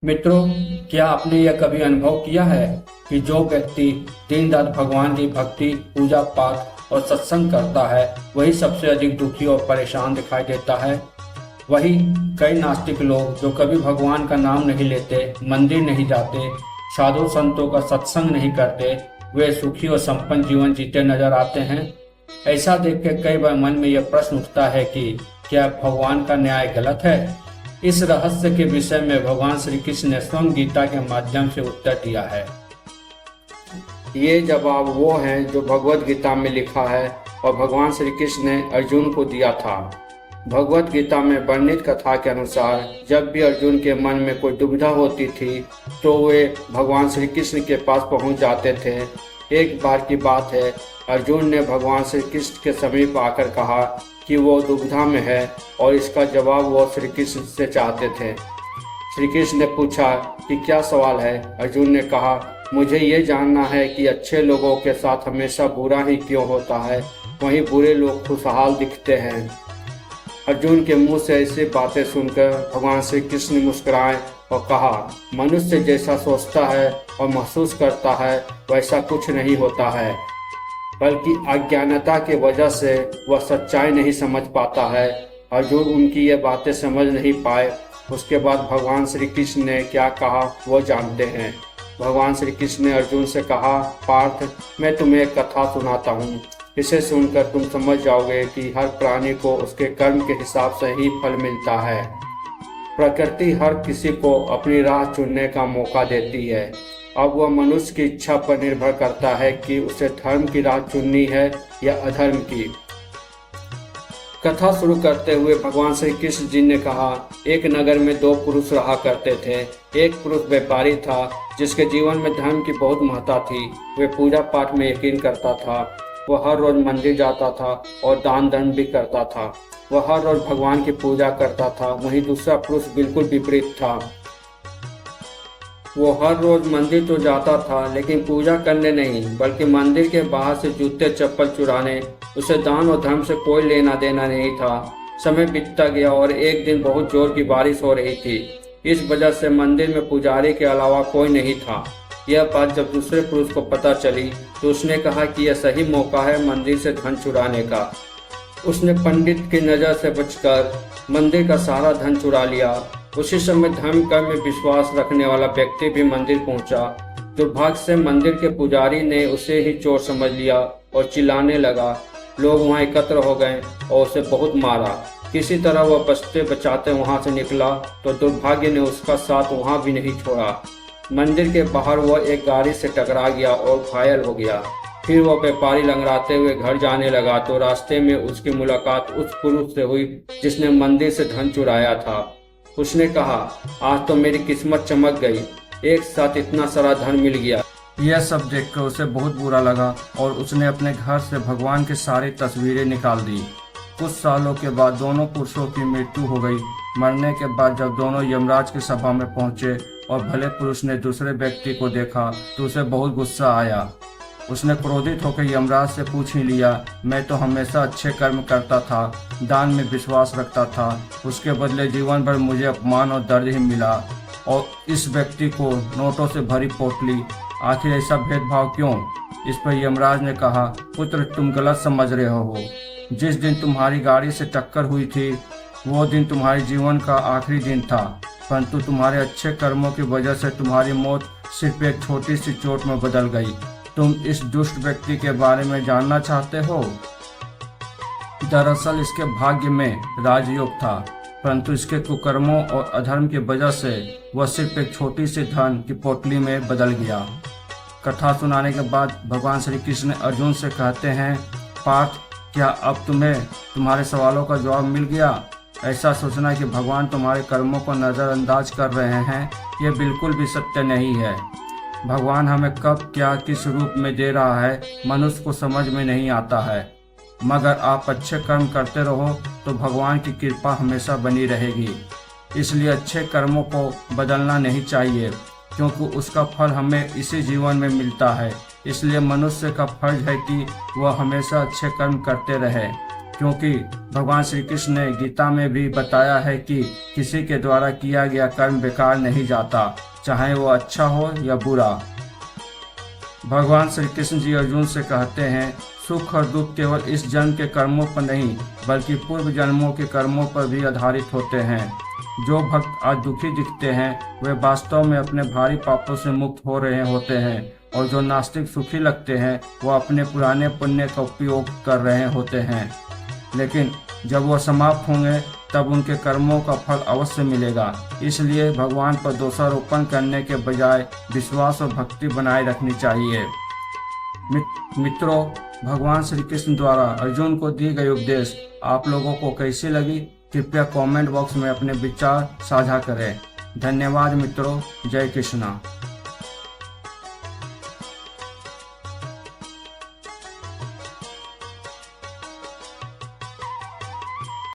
मित्रों, क्या आपने यह कभी अनुभव किया है कि जो व्यक्ति दिन रात भगवान की भक्ति, पूजा पाठ और सत्संग करता है, वही सबसे अधिक दुखी और परेशान दिखाई देता है। वहीं कई नास्तिक लोग जो कभी भगवान का नाम नहीं लेते, मंदिर नहीं जाते, साधु संतों का सत्संग नहीं करते, वे सुखी और संपन्न जीवन जीते नजर आते हैं। ऐसा देख के कई बार मन में यह प्रश्न उठता है कि क्या भगवान का न्याय गलत है। इस रहस्य के विषय में भगवान श्री कृष्ण ने स्वयं गीता के माध्यम से उत्तर दिया है। ये जवाब वो है जो भगवत गीता में लिखा है और भगवान श्री कृष्ण ने अर्जुन को दिया था। भगवत गीता में वर्णित कथा के अनुसार जब भी अर्जुन के मन में कोई दुविधा होती थी तो वे भगवान श्री कृष्ण के पास पहुंच जाते थे। एक बार की बात है, अर्जुन ने भगवान श्री कृष्ण के समीप आकर कहा कि वो दुविधा में है और इसका जवाब वो श्री कृष्ण से चाहते थे। श्री कृष्ण ने पूछा कि क्या सवाल है। अर्जुन ने कहा, मुझे ये जानना है कि अच्छे लोगों के साथ हमेशा बुरा ही क्यों होता है, वहीं बुरे लोग खुशहाल दिखते हैं। अर्जुन के मुंह से ऐसी बातें सुनकर भगवान श्री कृष्ण मुस्कुराए और कहा, मनुष्य जैसा सोचता है और महसूस करता है वैसा कुछ नहीं होता है, बल्कि अज्ञानता की वजह से वह सच्चाई नहीं समझ पाता है। अर्जुन उनकी ये बातें समझ नहीं पाए। उसके बाद भगवान श्री कृष्ण ने क्या कहा वो जानते हैं। भगवान श्री कृष्ण ने अर्जुन से कहा, पार्थ, मैं तुम्हें एक कथा सुनाता हूँ। इसे सुनकर तुम समझ जाओगे कि हर प्राणी को उसके कर्म के हिसाब से ही फल मिलता है। प्रकृति हर किसी को अपनी राह चुनने का मौका देती है। अब वह मनुष्य की इच्छा पर निर्भर करता है कि उसे धर्म की राह चुननी है या अधर्म की। कथा शुरू करते हुए भगवान श्री कृष्ण जी ने कहा, एक नगर में दो पुरुष रहा करते थे। एक पुरुष व्यापारी था जिसके जीवन में धर्म की बहुत महत्ता थी। वे पूजा पाठ में यकीन करता था। वह हर रोज मंदिर जाता था और दान दंड भी करता था। वह हर रोज भगवान की पूजा करता था। वहीं दूसरा पुरुष बिल्कुल विपरीत था। वो हर रोज मंदिर तो जाता था लेकिन पूजा करने नहीं, बल्कि मंदिर के बाहर से जूते चप्पल चुराने। उसे दान और धर्म से कोई लेना देना नहीं था। समय बीतता गया और एक दिन बहुत जोर की बारिश हो रही थी। इस वजह से मंदिर में पुजारी के अलावा कोई नहीं था। यह बात जब दूसरे पुरुष को पता चली तो उसने कहा कि यह सही मौका है मंदिर से धन चुराने का। उसने पंडित की नज़र से बचकर मंदिर का सारा धन चुरा लिया। उसी समय धर्म कर्म में विश्वास रखने वाला व्यक्ति भी मंदिर पहुंचा। दुर्भाग्य से मंदिर के पुजारी ने उसे ही चोर समझ लिया और चिल्लाने लगा। लोग वहां एकत्र हो गए और उसे बहुत मारा। किसी तरह वह बचते बचाते वहां से निकला तो दुर्भाग्य ने उसका साथ वहां भी नहीं छोड़ा। मंदिर के बाहर वह एक गाड़ी से टकरा गया और घायल हो गया। फिर वह व्यापारी लंगड़ाते हुए घर जाने लगा तो रास्ते में उसकी मुलाकात उस पुरुष से हुई जिसने मंदिर से धन चुराया था। उसने कहा, आज तो मेरी किस्मत चमक गई, एक साथ इतना सारा धन मिल गया। यह सब देखकर उसे बहुत बुरा लगा और उसने अपने घर से भगवान की सारी तस्वीरें निकाल दी। कुछ सालों के बाद दोनों पुरुषों की मृत्यु हो गई। मरने के बाद जब दोनों यमराज की सभा में पहुंचे और भले पुरुष ने दूसरे व्यक्ति को देखा तो उसे बहुत गुस्सा आया। उसने क्रोधित होकर यमराज से पूछ ही लिया, मैं तो हमेशा अच्छे कर्म करता था, दान में विश्वास रखता था, उसके बदले जीवन भर मुझे अपमान और दर्द ही मिला, और इस व्यक्ति को नोटों से भरी पोटली, आखिर ऐसा भेदभाव क्यों? इस पर यमराज ने कहा, पुत्र, तुम गलत समझ रहे हो। जिस दिन तुम्हारी गाड़ी से टक्कर हुई थी वो दिन तुम्हारे जीवन का आखिरी दिन था, परंतु तुम्हारे अच्छे कर्मों की वजह से तुम्हारी मौत सिर्फ एक छोटी सी चोट में बदल गई। तुम इस दुष्ट व्यक्ति के बारे में जानना चाहते हो? दरअसल इसके भाग्य में राजयोग था, परंतु इसके कुकर्मों और अधर्म की वजह से वह सिर्फ एक छोटी सी धन की पोटली में बदल गया। कथा सुनाने के बाद भगवान श्री कृष्ण अर्जुन से कहते हैं, पार्थ, क्या अब तुम्हें तुम्हारे सवालों का जवाब मिल गया? ऐसा सोचना कि भगवान तुम्हारे कर्मों को नज़रअंदाज कर रहे हैं, यह बिल्कुल भी सत्य नहीं है। भगवान हमें कब क्या किस रूप में दे रहा है मनुष्य को समझ में नहीं आता है, मगर आप अच्छे कर्म करते रहो तो भगवान की कृपा हमेशा बनी रहेगी। इसलिए अच्छे कर्मों को बदलना नहीं चाहिए, क्योंकि उसका फल हमें इसी जीवन में मिलता है। इसलिए मनुष्य का फर्ज है कि वह हमेशा अच्छे कर्म करते रहे, क्योंकि भगवान श्री कृष्ण ने गीता में भी बताया है कि किसी के द्वारा किया गया कर्म बेकार नहीं जाता, चाहे वो अच्छा हो या बुरा। भगवान श्री कृष्ण जी अर्जुन से कहते हैं, सुख और दुख केवल इस जन्म के कर्मों पर नहीं बल्कि पूर्व जन्मों के कर्मों पर भी आधारित होते हैं। जो भक्त आज दुखी दिखते हैं वे वास्तव में अपने भारी पापों से मुक्त हो रहे होते हैं, और जो नास्तिक सुखी लगते हैं वो अपने पुराने पुण्य का उपयोग कर रहे होते हैं। लेकिन जब वह समाप्त होंगे तब उनके कर्मों का फल अवश्य मिलेगा। इसलिए भगवान पर दोषारोपण करने के बजाय विश्वास और भक्ति बनाए रखनी चाहिए। मित्रों, भगवान श्री कृष्ण द्वारा अर्जुन को दी गई उपदेश आप लोगों को कैसी लगी? कृपया कमेंट बॉक्स में अपने विचार साझा करें। धन्यवाद मित्रों। जय कृष्णा।